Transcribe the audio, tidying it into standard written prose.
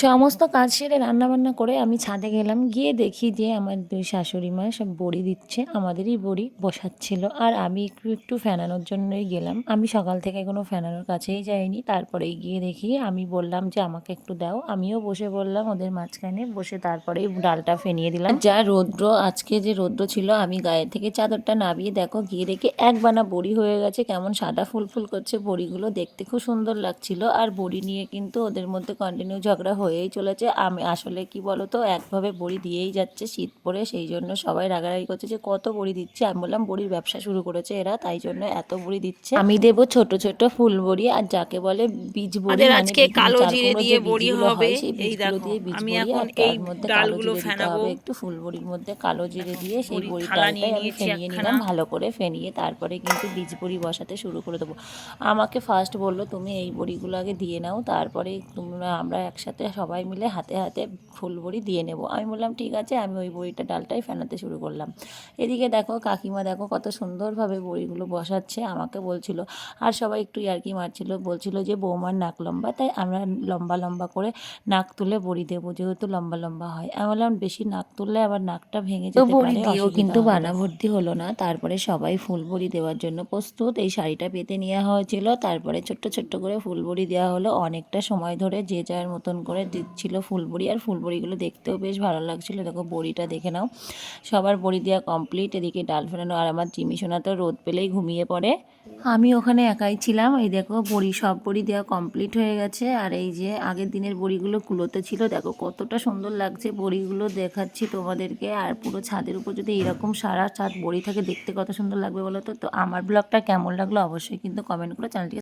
সমস্ত কাজ সেরে রান্নাবান্না করে আমি ছাদে গেলাম। গিয়ে দেখি যে আমার ২ শাশুড়ি মা সব বড়ি দিচ্ছে। আমাদেরই বড়ি বসাচ্ছিল। আর আমি একটু একটু ফেনানোর জন্যই গেলাম। আমি সকাল থেকে কোনো ফেনানোর কাছেই যাইনি। তারপরেই গিয়ে দেখি আমি বললাম যে আমাকে একটু দাও। আমিও বসে পড়লাম ওদের মাঝখানে। বসে তারপরেই ডালটা ফেনিয়ে দিলাম। যা রৌদ্র, আজকে যে রৌদ্র ছিল, আমি গায়ে থেকে চাদরটা নামিয়ে দেখো গিয়ে দেখি এক বানা বড়ি হয়ে গেছে। কেমন সাদা ফুল ফুল করছে বড়িগুলো, দেখতে খুব সুন্দর লাগছিল। আর বড়ি নিয়ে কিন্তু ওদের মধ্যে কন্টিনিউ ঝগড়া হয়েই চলেছে। আমি আসলে কি বলতো, একভাবে বড়ি দিয়েই যাচ্ছে, শীত পড়ে, সেই জন্য সবাই রাগারাগি করছে যে কত বড়ি দিচ্ছে। আমি বললাম বড়ির ব্যবসা শুরু করেছে এরা, তাই জন্য এত বড়ি দিচ্ছে। আমি দেবো ছোট ছোট ফুল বড়ি, আর যাকে বলে বীজ বড়ি, আমাদের মানে আজকে কালো চাল জিরে কুমড়ো যে দিয়ে বড়ি বীজগুলো হবে। হয়, সেই এই বীজগুলো দেখো, দিয়ে বীজ আমি বড়ি, এখন আর এই তার মধ্যে কালো ডালগুলো জিরে দিতে ফেনাবো। হবে একটু। ফুল বড়ির মধ্যে কালো জিরে দেখো, দিয়ে সেই বড়ির বড়ির থালা নিয়ে ডালটাই আমি নিয়েছি ফেনিয়ে একখানা। নিলাম ভালো করে ফেনিয়ে। তারপরে কিন্তু বীজ বড়ি বসাতে শুরু করে দেবো। আমাকে ফার্স্ট বললো তুমি এই বড়িগুলো আগে দিয়ে নাও, তারপরে তোমরা আমরা একসাথে সবাই মিলে হাতে হাতে ফুল বড়ি দিয়ে নেব। আমি বললাম ঠিক আছে। আমি ওই বড়িটা ডালটাই ফেনাতে শুরু করলাম। এদিকে দেখো কাকিমা দেখো কত সুন্দরভাবে বড়িগুলো বসাচ্ছে, আমাকে বলছিল। আর সবাই একটু ইয়ার্কি মারছিল, বলছিল যে বৌমার নাক লম্বা, তাই আমরা লম্বা লম্বা করে নাক তুলে বড়ি দেবো, যেহেতু লম্বা লম্বা হয়। আমি বললাম বেশি নাক তুললে আবার নাকটা ভেঙে যেতে পারে, দিয়েও কিন্তু বানা ভর্তি হলো না। তারপরে সবাই ফুল বড়ি দেওয়ার জন্য প্রস্তুত। এই শাড়িটা পেতে নেওয়া হয়েছিল, তারপরে ছোট্ট ছোট্ট করে ফুল বড়ি দেওয়া হলো। অনেকটা সময় ধরে যে যার মতন করে দিচ্ছিল ফুল বড়ি। আর ফুল বড়িগুলো দেখতেও বেশ ভালো লাগছিল। দেখো বড়িটা দেখে নাও, সবার বড়ি দেওয়া কমপ্লিট। এদিকে ডাল ফেরানো, আর আমার জিমি সোনা তো রোদ পেলেই ঘুমিয়ে পড়ে। আমি ওখানে একাই ছিলাম। এই দেখো বড়ি, সব বড়ি দেওয়া কমপ্লিট হয়ে গেছে। আর এই যে আগের দিনের বড়িগুলো কুলোতে ছিল, দেখো কতটা সুন্দর লাগছে বড়িগুলো, দেখাচ্ছি তোমাদেরকে। আর পুরো ছাদের উপর যদি এরকম সারা ছাদ বড়ি থাকে, দেখতে কত সুন্দর লাগবে বলো তো। তো আমার ব্লগটা কেমন লাগলো অবশ্যই কিন্তু কমেন্ট করে চ্যানেলটিকে